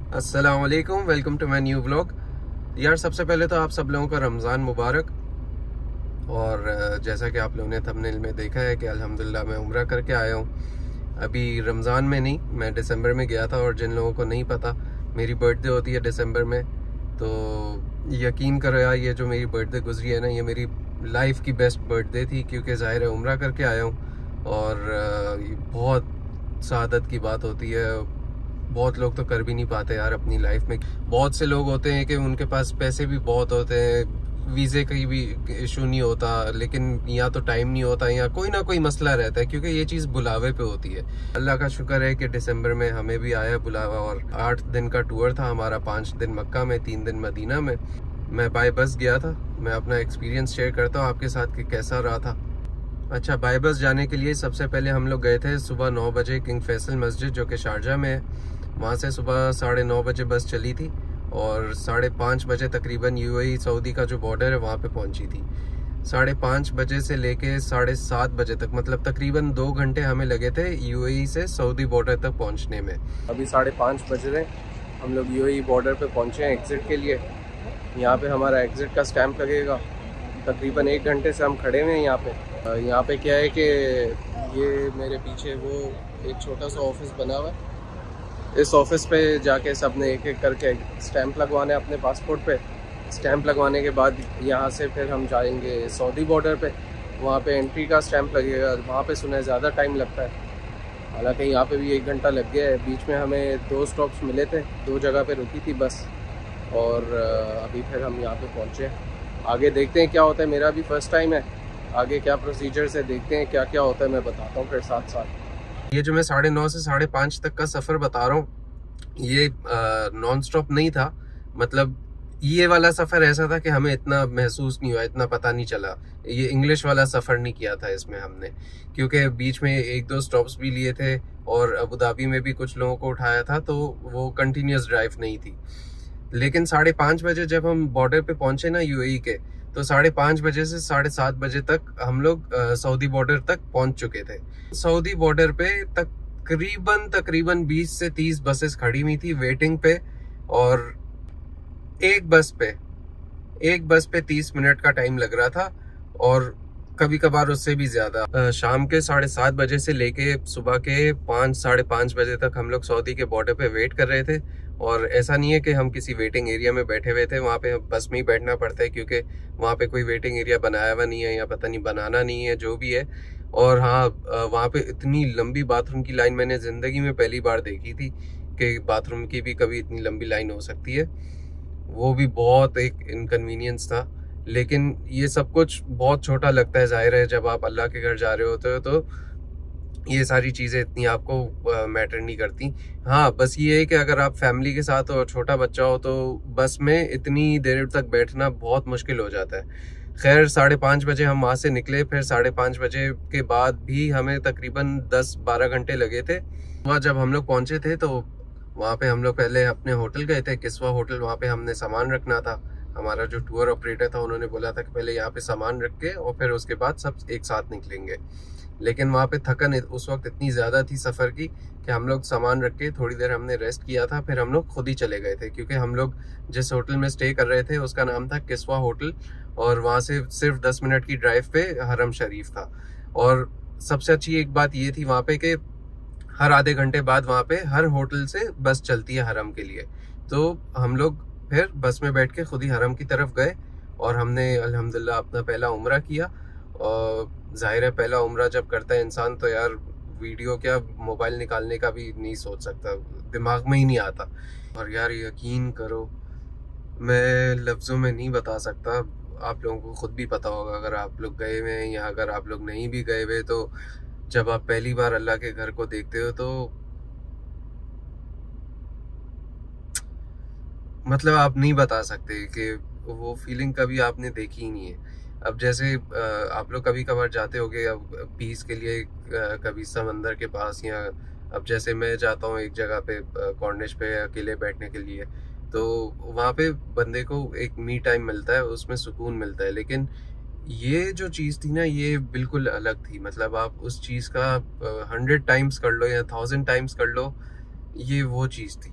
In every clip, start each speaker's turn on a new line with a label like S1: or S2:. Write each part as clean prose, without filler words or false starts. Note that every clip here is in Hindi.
S1: अस्सलाम वालेकुम, welcome to my new vlog. यार सबसे पहले तो आप सब लोगों का रमज़ान मुबारक। और जैसा कि आप लोगों ने थंबनेल में देखा है कि अल्हम्दुलिल्लाह मैं उम्रा करके आया हूँ। अभी रमज़ान में नहीं, मैं दिसंबर में गया था। और जिन लोगों को नहीं पता, मेरी बर्थडे होती है दिसंबर में। तो यकीन करो यार, ये जो मेरी बर्थडे गुजरी है ना, ये मेरी लाइफ की बेस्ट बर्थडे थी, क्योंकि ज़ाहिर है उम्रा करके आया हूँ। और ये बहुत सादत की बात होती है। बहुत लोग तो कर भी नहीं पाते यार अपनी लाइफ में। बहुत से लोग होते हैं कि उनके पास पैसे भी बहुत होते हैं, वीज़े का भी इशू नहीं होता, लेकिन या तो टाइम नहीं होता या कोई ना कोई मसला रहता है, क्योंकि ये चीज़ बुलावे पे होती है। अल्लाह का शुक्र है कि दिसंबर में हमें भी आया बुलावा। और 8 दिन का टूर था हमारा, 5 दिन मक्का में, 3 दिन मदीना में। मैं बाय बस गया था। मैं अपना एक्सपीरियंस शेयर करता हूँ आपके साथ कि कैसा रहा था। अच्छा, बाय बस जाने के लिए सबसे पहले हम लोग गए थे सुबह 9 बजे किंग फैसल मस्जिद, जो कि शारजा में है। वहाँ से सुबह 9:30 बजे बस चली थी और 5:30 बजे तकरीबन यूएई सऊदी का जो बॉर्डर है वहाँ पे पहुँची थी। 5:30 बजे से लेके 7:30 बजे तक, मतलब तकरीबन 2 घंटे हमें लगे थे यूएई से सऊदी बॉर्डर तक पहुँचने में। अभी 5:30 बज रहे हैं, हम लोग यूएई बॉर्डर पे पहुँचे हैं एग्ज़िट के लिए। यहाँ पे हमारा एग्ज़िट का स्टैंप लगेगा। तकरीबन 1 घंटे से हम खड़े हुए हैं यहाँ पे। यहाँ पे क्या है कि ये मेरे पीछे वो एक छोटा सा ऑफिस बना हुआ है। इस ऑफिस पे जाके सब ने एक एक करके स्टैंप लगवाने अपने पासपोर्ट पे। स्टैंप लगवाने के बाद यहाँ से फिर हम जाएंगे सऊदी बॉर्डर पे। वहाँ पे एंट्री का स्टैंप लगेगा। वहाँ पे सुना है ज़्यादा टाइम लगता है, हालांकि यहाँ पे भी 1 घंटा लग गया है। बीच में हमें 2 स्टॉप्स मिले थे, 2 जगह पे रुकी थी बस। और अभी फिर हम यहाँ पे पहुँचे। आगे देखते हैं क्या होता है, मेरा भी फर्स्ट टाइम है। आगे क्या प्रोसीजर्स है, देखते हैं क्या क्या होता है, मैं बताता हूँ फिर साथ साथ। ये जो मैं 9:30 से 5:30 तक का सफ़र बता रहा हूँ, ये नॉन स्टॉप नहीं था। मतलब ये वाला सफ़र ऐसा था कि हमें इतना महसूस नहीं हुआ, इतना पता नहीं चला। ये इंग्लिश वाला सफ़र नहीं किया था इसमें हमने, क्योंकि बीच में 1-2 स्टॉप्स भी लिए थे और अबू धाबी में भी कुछ लोगों को उठाया था, तो वो कंटिन्यूस ड्राइव नहीं थी। लेकिन 5:30 बजे जब हम बॉर्डर पे पहुंचे ना यूएई के, तो 5:30 बजे से 7:30 बजे तक हम लोग सऊदी बॉर्डर तक पहुंच चुके थे। सऊदी बॉर्डर पे तकरीबन 20 से 30 बसेस खड़ी हुई थी वेटिंग पे। और एक बस पे एक बस पे 30 मिनट का टाइम लग रहा था, और कभी कभार उससे भी ज्यादा। शाम के 7:30 बजे से लेके सुबह के 5-5:30 बजे तक हम लोग सऊदी के बॉर्डर पे वेट कर रहे थे। और ऐसा नहीं है कि हम किसी वेटिंग एरिया में बैठे हुए थे, वहाँ पे बस में ही बैठना पड़ता है, क्योंकि वहाँ पे कोई वेटिंग एरिया बनाया हुआ नहीं है, या पता नहीं बनाना नहीं है, जो भी है। और हाँ, वहाँ पे इतनी लंबी बाथरूम की लाइन मैंने ज़िंदगी में पहली बार देखी थी, कि बाथरूम की भी कभी इतनी लंबी लाइन हो सकती है। वो भी बहुत एक इनकन्वीनियंस था। लेकिन ये सब कुछ बहुत छोटा लगता है, जाहिर है जब आप अल्लाह के घर जा रहे होते हो तो ये सारी चीज़ें इतनी आपको मैटर नहीं करती। हाँ, बस ये है कि अगर आप फैमिली के साथ हो, छोटा बच्चा हो, तो बस में इतनी देर तक बैठना बहुत मुश्किल हो जाता है। खैर 5:30 बजे हम वहाँ से निकले, फिर 5:30 बजे के बाद भी हमें तकरीबन 10-12 घंटे लगे थे। वहाँ जब हम लोग पहुँचे थे तो वहाँ पे हम लोग पहले अपने होटल गए थे, किस्वा होटल। वहाँ पे हमने सामान रखना था। हमारा जो टूर ऑपरेटर था, उन्होंने बोला था कि पहले यहाँ पे सामान रख के और फिर उसके बाद सब एक साथ निकलेंगे। लेकिन वहाँ पे थकन उस वक्त इतनी ज़्यादा थी सफ़र की, कि हम लोग सामान रख के थोड़ी देर हमने रेस्ट किया था, फिर हम लोग खुद ही चले गए थे। क्योंकि हम लोग जिस होटल में स्टे कर रहे थे उसका नाम था किस्वा होटल, और वहाँ से सिर्फ 10 मिनट की ड्राइव पे हरम शरीफ था। और सबसे अच्छी एक बात ये थी वहाँ पे कि हर आधे घंटे बाद वहाँ पे हर होटल से बस चलती है हरम के लिए। तो हम लोग फिर बस में बैठ के खुद ही हरम की तरफ गए, और हमने अल्हम्दुलिल्लाह अपना पहला उम्रा किया। और जाहिर है पहला उम्रा जब करता है इंसान, तो यार वीडियो क्या, मोबाइल निकालने का भी नहीं सोच सकता, दिमाग में ही नहीं आता। और यार यकीन करो, मैं लफ्ज़ों में नहीं बता सकता। आप लोगों को खुद भी पता होगा अगर आप लोग गए हुए हैं, या अगर आप लोग नहीं भी गए हुए, तो जब आप पहली बार अल्लाह के घर को देखते हो तो मतलब आप नहीं बता सकते कि वो फीलिंग कभी आपने देखी ही नहीं है। अब जैसे आप लोग कभी कभार जाते होगे अब पीस के लिए, कभी समंदर के पास, या अब जैसे मैं जाता हूँ एक जगह पे कॉर्निश पे अकेले बैठने के लिए, तो वहाँ पे बंदे को एक मी टाइम मिलता है, उसमें सुकून मिलता है। लेकिन ये जो चीज़ थी ना, ये बिल्कुल अलग थी। मतलब आप उस चीज़ का 100 टाइम्स कर लो या 1000 टाइम्स कर लो, ये वो चीज़ थी।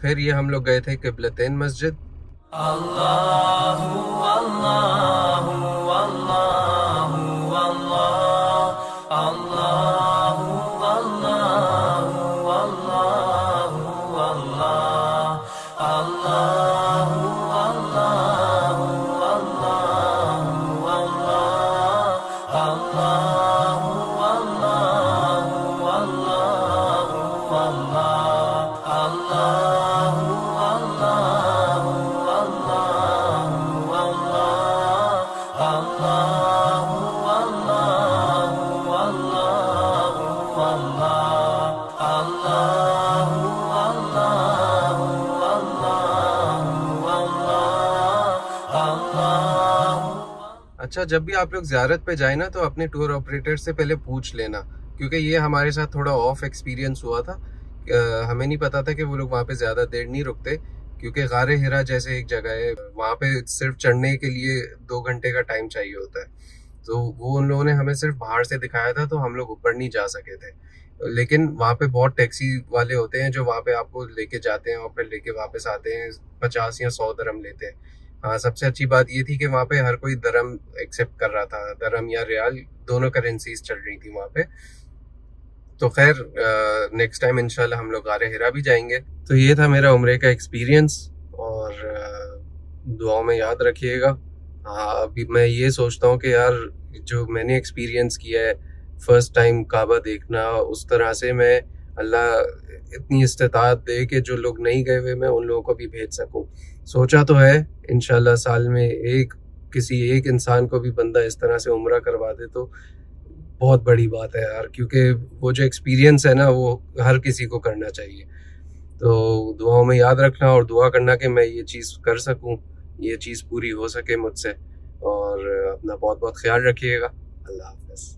S1: फिर ये हम लोग गए थे किबलतैन मस्जिद। अच्छा, जब भी आप लोग ज़ियारत पे जाए ना तो अपने टूर ऑपरेटर से पहले पूछ लेना, क्योंकि ये हमारे साथ थोड़ा ऑफ एक्सपीरियंस हुआ था। हमें नहीं पता था कि वो लोग वहाँ पे ज़्यादा देर नहीं रुकते, क्योंकि गारे हिरा जैसे एक जगह है वहाँ पे सिर्फ चढ़ने के लिए 2 घंटे का टाइम चाहिए होता है। तो वो उन लोगों ने हमें सिर्फ बाहर से दिखाया था, तो हम लोग ऊपर नहीं जा सके थे। लेकिन वहाँ पे बहुत टैक्सी वाले होते हैं जो वहाँ पे आपको लेके जाते हैं और फिर लेके वापस आते हैं, 50 या 100 दरम लेते हैं। हाँ, सबसे अच्छी बात ये थी कि वहाँ पे हर कोई दरम एक्सेप्ट कर रहा था, दरम या रियाल, दोनों करेंसीज चल रही थी वहाँ पे। तो खैर, नेक्स्ट टाइम इंशाल्लाह हम लोग गारे हिरा भी जाएंगे। तो ये था मेरा उम्रे का एक्सपीरियंस, और दुआओं में याद रखिएगा। हाँ, अभी मैं ये सोचता हूँ कि यार जो मैंने एक्सपीरियंस किया है फर्स्ट टाइम काबा देखना, उस तरह से मैं अल्लाह इतनी इस्तिताअत दे कि जो लोग नहीं गए हुए मैं उन लोगों को भी भेज सकूं। सोचा तो है इंशाल्लाह साल में किसी एक इंसान को भी बंदा इस तरह से उम्रा करवा दे तो बहुत बड़ी बात है यार, क्योंकि वो जो एक्सपीरियंस है ना वो हर किसी को करना चाहिए। तो दुआओं में याद रखना और दुआ करना कि मैं ये चीज़ कर सकूं, ये चीज़ पूरी हो सके मुझसे। और अपना बहुत बहुत ख्याल रखिएगा। अल्लाह हाफ़िज़।